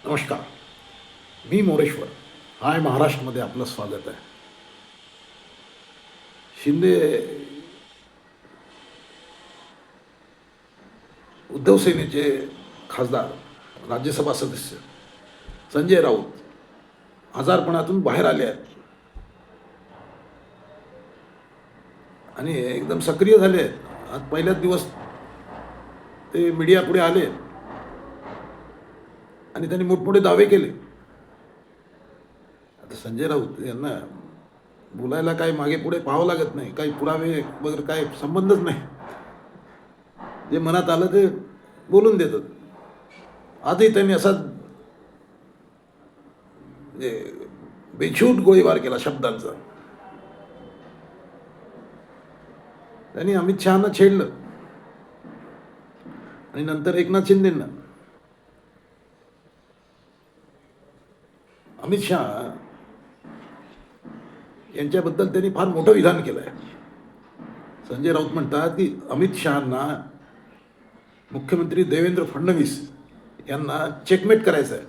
नमस्कार. मी मोरेश्वर. हाय महाराष्ट्रामध्ये आपलं स्वागत आहे. शिंदे उद्धव सेनेचे खासदार, राज्यसभा सदस्य संजय राऊत आजारपणातून बाहेर आले आहेत आणि एकदम सक्रिय झाले आहेत. आज पहिल्याच दिवस ते मीडियापुढे आले आणि त्यांनी मोठमोठे दावे केले. आता संजय राऊत यांना बोलायला काही मागे पुढे पाहावं लागत नाही, काही पुरावे वगैरे काही संबंधच नाही. जे मनात आलं ते बोलून देतात. आजही त्यांनी असा बेछूट गोळीबार केला शब्दांचा. त्यांनी अमित शहाना छेडलं आणि नंतर एकनाथ शिंदेंना. अमित शहा यांच्याबद्दल त्यांनी फार मोठं विधान केलं आहे. संजय राऊत म्हणतात की अमित शहांना मुख्यमंत्री देवेंद्र फडणवीस यांना चेकमेट करायचं आहे.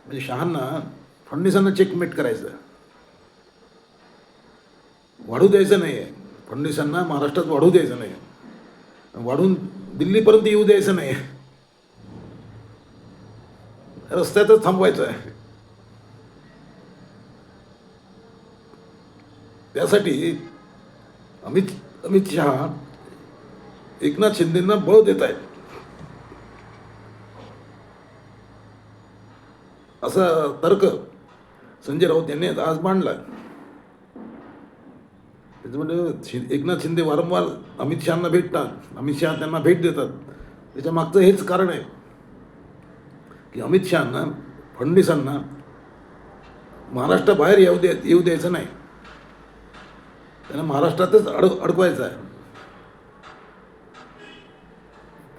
म्हणजे शहांना फडणवीसांना चेकमेट करायचं आहे, वाढू द्यायचं नाही आहे. फडणवीसांना महाराष्ट्रात वाढू द्यायचं नाही, वाढून दिल्लीपर्यंत येऊ द्यायचं नाही, रस्त्यातच थांबवायचं आहे. त्यासाठी अमित शहा एकनाथ शिंदेंना बळ देत आहेत असा तर्क संजय राऊत यांनी आज मांडला. त्याच्यामध्ये एकनाथ शिंदे वारंवार अमित शहांना भेटतात, अमित शहा त्यांना भेट देतात. त्याच्या मागचं हेच कारण आहे की अमित शहांना फडणवीसांना महाराष्ट्राबाहेर येऊ द्यायचं नाही, त्यांना महाराष्ट्रातच अडकवायचं आहे.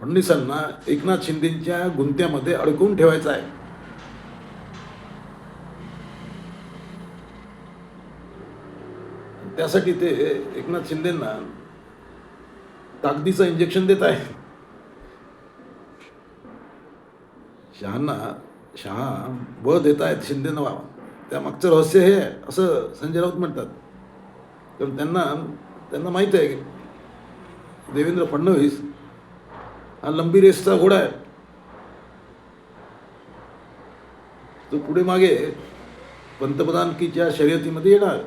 फडणवीसांना एकनाथ शिंदेच्या गुंत्यामध्ये अडकवून ठेवायचं आहे. त्यासाठी ते एकनाथ शिंदेंना ताकदीचं इंजेक्शन देत आहे. शहा बळ देत आहेत शिंदेंना. त्यामागचं रहस्य हे आहे असं संजय राऊत म्हणतात. कारण त्यांना माहीत आहे की देवेंद्र फडणवीस हा लंबी रेसचा घोडा आहे. तो पुढे मागे पंतप्रधानकीच्या शर्यतीमध्ये येणार.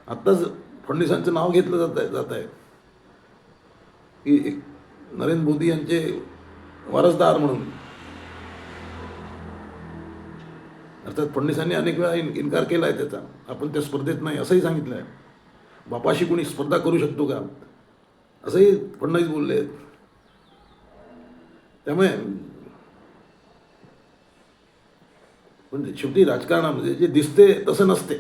आत्ताच फडणवीसांचं नाव घेतलं जात आहे की नरेंद्र मोदी यांचे वारसदार म्हणून. अर्थात फडणवीसांनी अनेक वेळा इन्कार केला आहे त्याचा. आपण त्या स्पर्धेत नाही असंही सांगितलं आहे. बापाशी कोणी स्पर्धा करू शकतो का असंही फडणवीस बोलले. त्यामुळे पण शेवटी राजकारणामध्ये जे दिसते तसं नसते.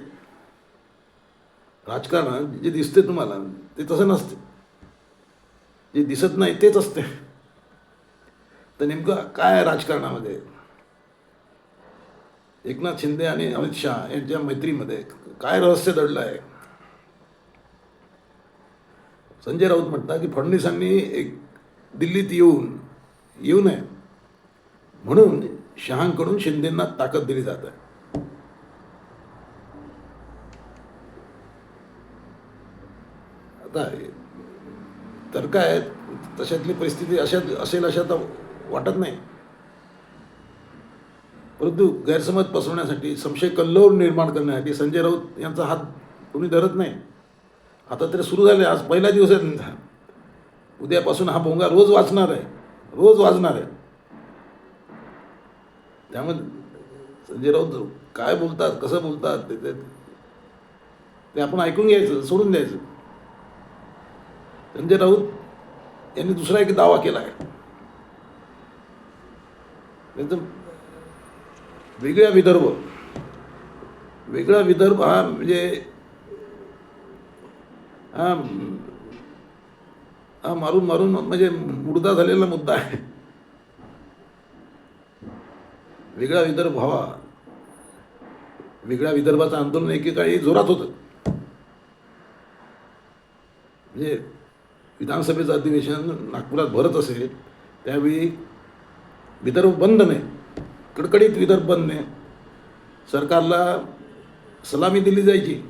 राजकारणात जे दिसते तुम्हाला ते तसं नसते, जे दिसत नाही तेच असते. तर नेमकं काय आहे राजकारणामध्ये? एकनाथ शिंदे आणि अमित शहा यांच्या मैत्रीमध्ये काय रहस्य दडलं आहे? संजय राऊत म्हणतात की फडणवीसांनी दिल्लीत येऊ नये म्हणून शहांकडून शिंदेंना ताकद दिली जात आहे. आता तर काय तशातली परिस्थिती असेल अशा तर वाटत नाही. परंतु गैरसमज पसरवण्यासाठी, संशय कल्लोळ निर्माण करण्यासाठी संजय राऊत यांचा हात कोणी धरत नाही. आता तरी सुरू झाले. आज पहिला दिवस आहे त्यांचा. उद्यापासून हा भोंगा रोज वाजणार आहे. त्यामुळे संजय राऊत काय बोलतात, कसं बोलतात ते आपण ऐकून घ्यायचं, सोडून द्यायचं. संजय राऊत यांनी दुसरा एक दावा केला आहे. त्यांचं वेगळा विदर्भ हा म्हणजे हा मारून म्हणजे मुर्दा झालेला मुद्दा आहे. वेगळा विदर्भ व्हावा. वेगळ्या विदर्भाचं आंदोलन एकेकाळी जोरात होतं. म्हणजे विधानसभेचं अधिवेशन नागपुरात भरत असेल त्यावेळी विदर्भ बंद नाही, कडकडीत विदर्भ बंद नाही, सरकारला सलामी दिली जायची,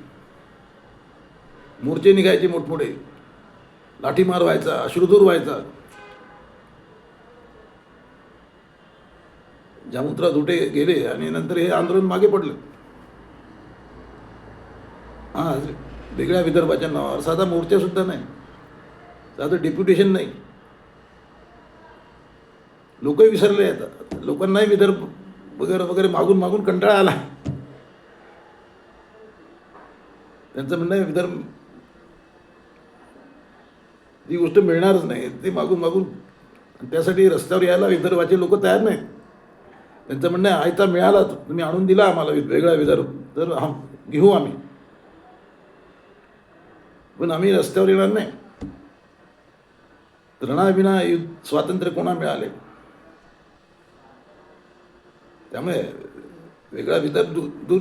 मोर्चे निघायचे मोठमोठे, लाठीमार व्हायचा, अश्रुधूर व्हायचा, जामुत्रा धुटे गेले आणि नंतर हे आंदोलन मागे पडलं. आज वेगळ्या विदर्भाच्या नावावर साधा मोर्चा सुद्धा नाही, साधं डेप्युटेशन नाही. लोकही विसरले येतात, लोकांनाही विदर्भ वगैरे वगैरे मागून मागून कंटाळा आला. त्यांचं म्हणणं आहे विदर्भ जी गोष्ट मिळणारच नाही ते मागून मागून, त्यासाठी रस्त्यावर यायला विदर्भाचे लोक तयार नाहीत. त्यांचं म्हणणं आहे आयता मिळाला तुम्ही आणून दिला आम्हाला वेगळा विदर्भ तर घेऊ आम्ही, पण आम्ही रस्त्यावर येणार नाही. त्रणाविना युद्ध स्वातंत्र्य कोणा मिळाले. त्यामुळे वेगळा विदर्भ दूर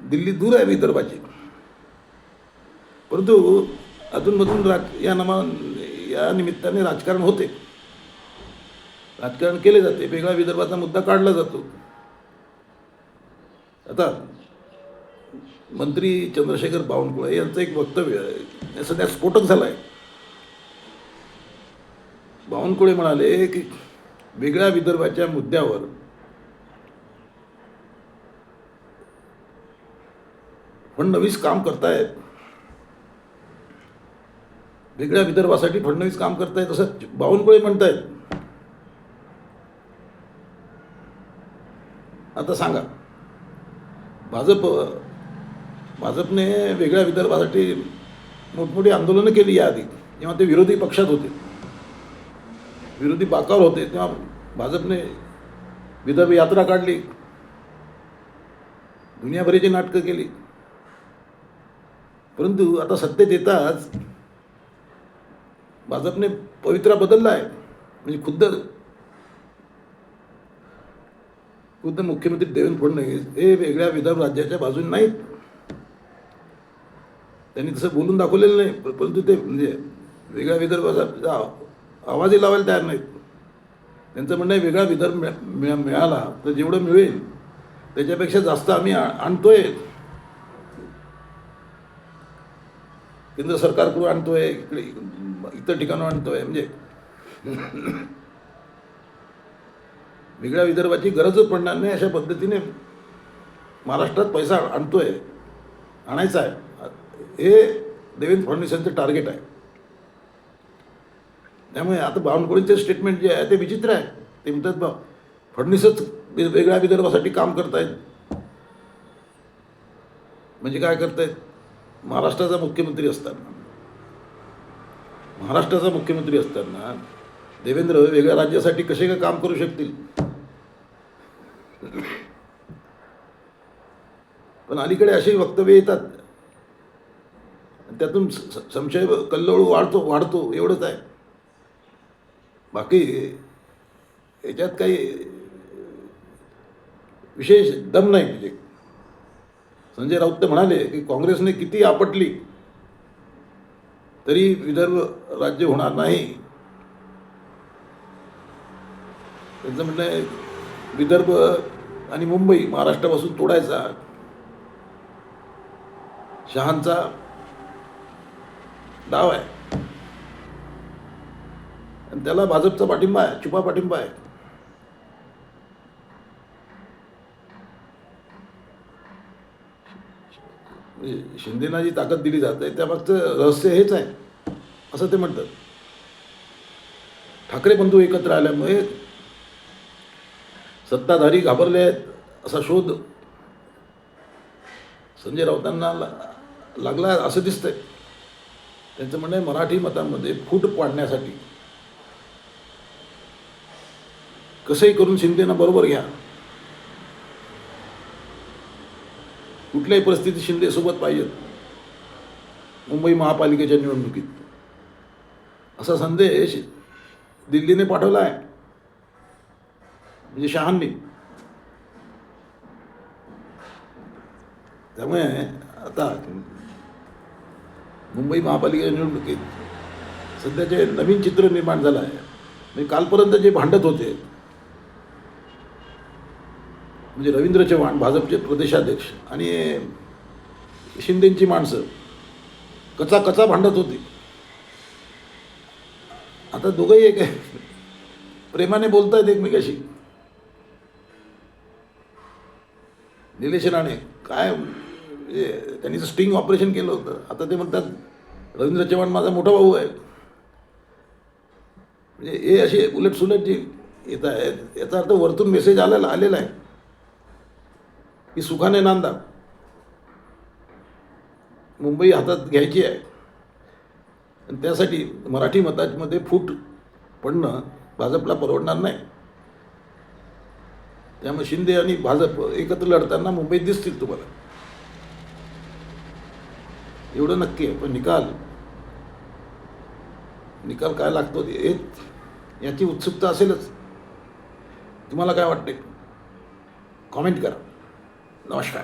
दिल्ली दूर आहे विदर्भाची, परंतु अधूनमधून या निमित्ताने राजकारण होते, राजकारण केले जाते, वेगळा विदर्भाचा मुद्दा काढला जातो. आता मंत्री चंद्रशेखर बावनकुळे यांचं एक वक्तव्य आहे सध्या स्फोटक झालं आहे. बावनकुळे म्हणाले की वेगळ्या विदर्भाच्या मुद्द्यावर फडणवीस काम करतायत, वेगळ्या विदर्भासाठी फडणवीस काम करतायत असं बावनकुळे म्हणतायत. आता सांगा, भाजपने वेगळ्या विदर्भासाठी मोठमोठी आंदोलनं केली याआधी, जेव्हा ते विरोधी पक्षात होते, विरोधी बाकावर होते, तेव्हा भाजपने विदर्भ यात्रा काढली, दुनियाभराची नाटकं केली. परंतु आता सत्तेत येताच भाजपने पवित्रा बदलला आहे. म्हणजे खुद्द मुख्यमंत्री देवेंद्र फडणवीस हे वेगळ्या विदर्भ राज्याच्या बाजूने नाहीत. त्यांनी तसं बोलून दाखवलेलं नाही, परंतु ते म्हणजे वेगळ्या विदर्भाचा आवाजही लावायला तयार नाहीत. त्यांचं म्हणणं आहे वेगळा विदर्भ मिळाला तर जेवढं मिळेल त्याच्यापेक्षा जास्त आम्ही आणतोय, केंद्र सरकारकडून आणतोय, इकडे इतर ठिकाणून आणतोय. म्हणजे वेगळ्या विदर्भाची गरजच पडणार नाही अशा पद्धतीने महाराष्ट्रात पैसा आणायचा आहे, हे देवेंद्र फडणवीस यांचं टार्गेट आहे. त्यामुळे आता बावनकुळेंचे स्टेटमेंट जे आहे ते विचित्र आहे. ते म्हणतात फडणवीसच वेगळ्या विदर्भासाठी काम करतायत. म्हणजे काय करतायत? महाराष्ट्राचा मुख्यमंत्री असताना देवेंद्र वेगळ्या राज्यासाठी कसे काय काम करू शकतील? पण अलीकडे अशी वक्तव्य येतात, त्यातून संशय कल्लोळ वाढतो एवढंच आहे. बाकी याच्यात काही विशेष दम नाही. म्हणजे संजय राऊत तर म्हणाले की काँग्रेसने किती आपटली तरी विदर्भ राज्य होणार नाही. त्यांचं म्हणणं आहे विदर्भ आणि मुंबई महाराष्ट्रापासून तोडायचा शहांचा डाव आहे आणि त्याला भाजपचा पाठिंबा आहे, छुपा पाठिंबा आहे. शिंदेना जी ताकद दिली जाते त्यामागचं रहस्य हेच आहे असं ते म्हणतात. ठाकरे बंधू एकत्र आल्यामुळे सत्ताधारी घाबरले आहेत असा शोध संजय राऊतांना लागला असं दिसतंय. त्यांचं म्हणणं आहे मराठी मतांमध्ये फूट पाडण्यासाठी कसंही करून शिंदेना बरोबर घ्या, कुठल्याही परिस्थितीत शिंदे सोबत पाहिजेत मुंबई महापालिकेच्या निवडणुकीत, असा संदेश दिल्लीने पाठवला आहे, म्हणजे शहांनी. त्यामुळे आता मुंबई महापालिकेच्या निवडणुकीत सध्याचे नवीन चित्र निर्माण झालं आहे. म्हणजे कालपर्यंत जे भांडत होते, म्हणजे रवींद्र चव्हाण भाजपचे प्रदेशाध्यक्ष आणि शिंदेची माणसं कचा कचा भांडत होती, आता दोघंही एक आहे, प्रेमाने बोलतायत एकमेकाशी. निलेश राणे काय म्हणजे त्यांनी स्टिंग ऑपरेशन केलं होतं, आता ते म्हणतात रवींद्र चव्हाण माझा मोठा भाऊ आहे. म्हणजे हे असे उलटसुलट जे येत आहेत, याचा अर्थ वरतून मेसेज आलेला आहे की सुखाने नांदा, मुंबई हातात घ्यायची आहे. आणि त्यासाठी मराठी मतामध्ये फूट पडणं भाजपला परवडणार नाही. त्यामुळे शिंदे आणि भाजप एकत्र लढताना मुंबईत दिसतील तुम्हाला, एवढं नक्की आहे. पण निकाल काय लागतो याची उत्सुकता असेलच. तुम्हाला काय वाटते? कॉमेंट करा. नमस्कार.